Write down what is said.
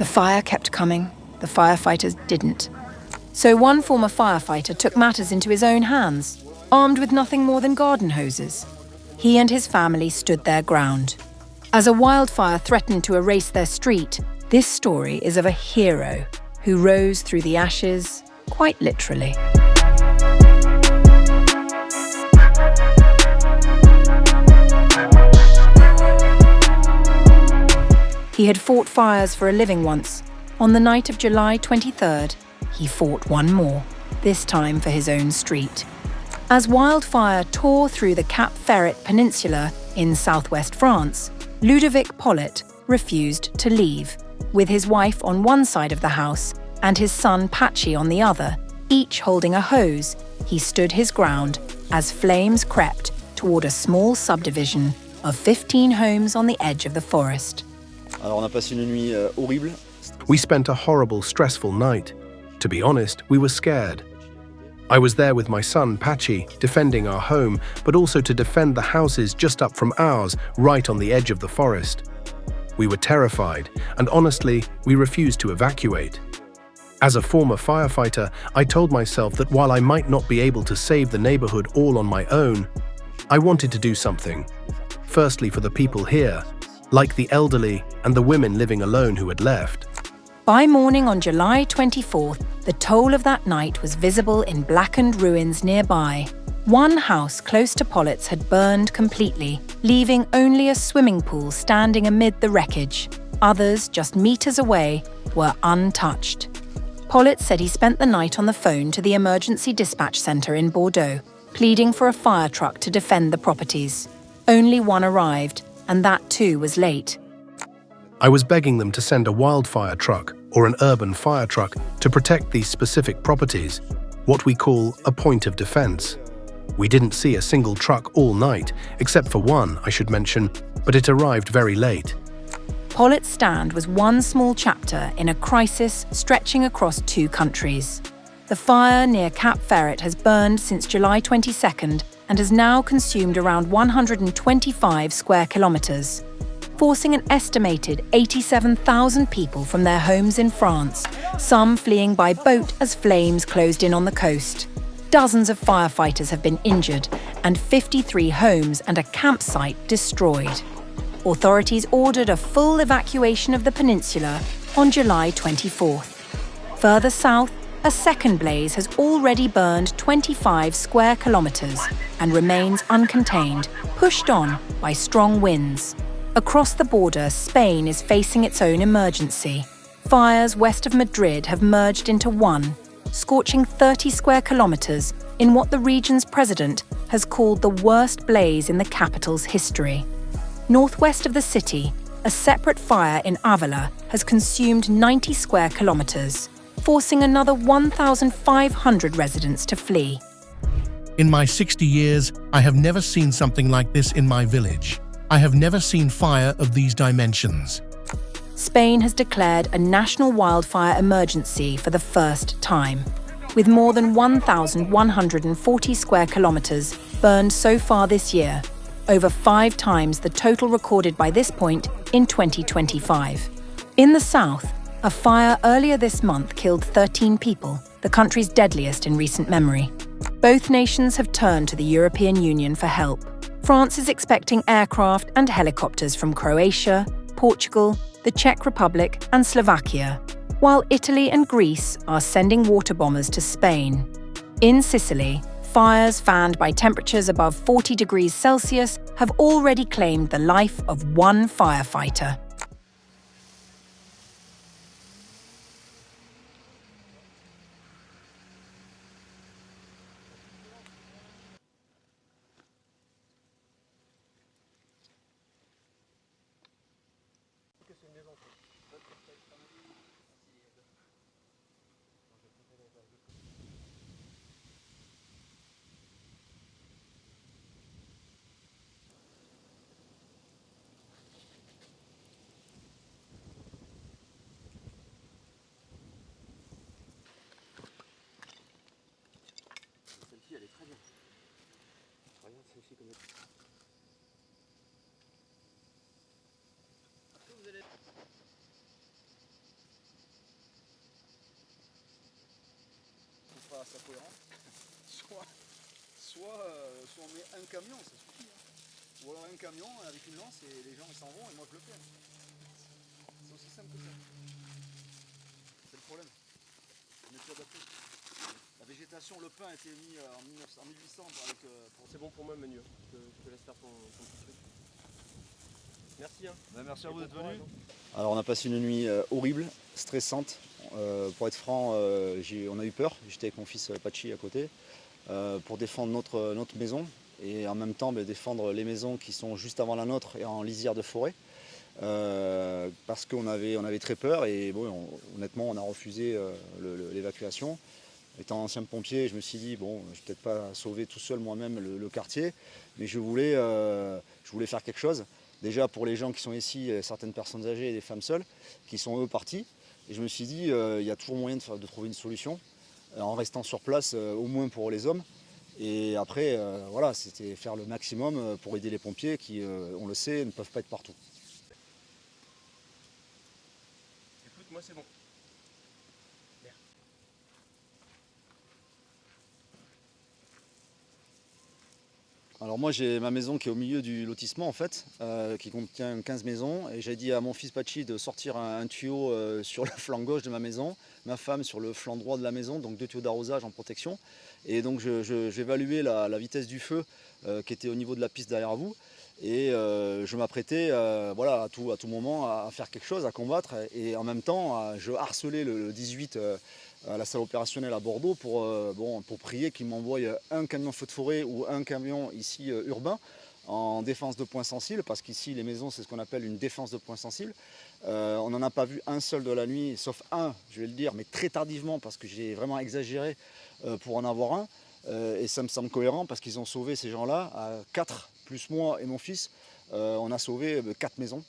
The fire kept coming, the firefighters didn't. So one former firefighter took matters into his own hands, armed with nothing more than garden hoses. He and his family stood their ground. As a wildfire threatened to erase their street, this story is of a hero who rose through the ashes, quite literally. He had fought fires for a living once. On the night of July 23rd, he fought one more, this time for his own street. As wildfire tore through the Cap Ferret peninsula in southwest France, Ludovic Pollet refused to leave. With his wife on one side of the house and his son Patchy on the other, each holding a hose, he stood his ground as flames crept toward a small subdivision of 15 homes on the edge of the forest. We spent a horrible, stressful night. To be honest, we were scared. I was there with my son Patchy, defending our home, but also to defend the houses just up from ours, right on the edge of the forest. We were terrified, and honestly, we refused to evacuate. As a former firefighter, I told myself that while I might not be able to save the neighbourhood all on my own, I wanted to do something. Firstly, for the people here, like the elderly and the women living alone who had left. By morning on July 24th, the toll of that night was visible in blackened ruins nearby. One house close to Pollet's had burned completely, leaving only a swimming pool standing amid the wreckage. Others, just meters away, were untouched. Pollet said he spent the night on the phone to the emergency dispatch centre in Bordeaux, pleading for a fire truck to defend the properties. Only one arrived, and that too was late. I was begging them to send a wildfire truck or an urban fire truck to protect these specific properties, what we call a point of defense. We didn't see a single truck all night, except for one, I should mention, but it arrived very late. Pollet's stand was one small chapter in a crisis stretching across 2 countries. The fire near Cap Ferret has burned since July 22nd and has now consumed around 125 square kilometres, forcing an estimated 87,000 people from their homes in France, some fleeing by boat as flames closed in on the coast. Dozens of firefighters have been injured and 53 homes and a campsite destroyed. Authorities ordered a full evacuation of the peninsula on July 24th. Further south, a second blaze has already burned 25 square kilometres and remains uncontained, pushed on by strong winds. Across the border, Spain is facing its own emergency. Fires west of Madrid have merged into one, scorching 30 square kilometres in what the region's president has called the worst blaze in the capital's history. Northwest of the city, a separate fire in Avila has consumed 90 square kilometres, forcing another 1,500 residents to flee. In my 60 years, I have never seen something like this in my village. I have never seen fire of these dimensions. Spain has declared a national wildfire emergency for the first time, with more than 1,140 square kilometres burned so far this year, over 5 times the total recorded by this point in 2025. In the south, a fire earlier this month killed 13 people, the country's deadliest in recent memory. Both nations have turned to the European Union for help. France is expecting aircraft and helicopters from Croatia, Portugal, the Czech Republic and Slovakia, while Italy and Greece are sending water bombers to Spain. In Sicily, fires fanned by temperatures above 40 degrees Celsius have already claimed the life of one firefighter. Elle est très bien. Regarde celle-ci comme elle... ça cohérent. Soit on met un camion, ça suffit. Hein. Ou alors un camion avec une lance et les gens ils s'en vont et moi je le fais. C'est aussi simple que ça. C'est le problème. On est plus adapté. La végétation, le pain a été mis en 1800 avec... C'est bon pour moi, Manu. Je te laisse faire ton petit truc. Merci. Hein. Merci à vous d'être venus. Alors on a passé une nuit horrible, stressante. Pour être franc, on a eu peur. J'étais avec mon fils Pachi à côté pour défendre notre maison et en même temps défendre les maisons qui sont juste avant la nôtre et en lisière de forêt. Parce qu'on avait très peur et bon, honnêtement on a refusé l'évacuation. Étant ancien pompier, je me suis dit, bon, je ne vais peut-être pas sauver tout seul moi-même le quartier, mais je voulais faire quelque chose. Déjà pour les gens qui sont ici, certaines personnes âgées et des femmes seules, qui sont eux partis. Et je me suis dit, il y a toujours moyen de trouver une solution, en restant sur place, au moins pour les hommes. Et après, voilà, c'était faire le maximum pour aider les pompiers qui, on le sait, ne peuvent pas être partout. Écoute, moi c'est bon. Alors moi j'ai ma maison qui est au milieu du lotissement en fait, qui contient 15 maisons et j'ai dit à mon fils Pachi de sortir un tuyau sur le flanc gauche de ma maison, ma femme sur le flanc droit de la maison, donc 2 tuyaux d'arrosage en protection. Et donc j'évaluais la vitesse du feu qui était au niveau de la piste derrière vous et je m'apprêtais voilà, à tout moment à faire quelque chose, à combattre et en même temps je harcelais le 18 à la salle opérationnelle à Bordeaux pour prier qu'il m'envoie un camion feu de forêt ou un camion ici urbain en défense de points sensibles, parce qu'ici les maisons c'est ce qu'on appelle une défense de points sensibles. On n'en a pas vu un seul de la nuit, sauf un, je vais le dire, mais très tardivement parce que j'ai vraiment exagéré pour en avoir un. Et ça me semble cohérent parce qu'ils ont sauvé ces gens-là à 4, plus moi et mon fils. On a sauvé 4 maisons.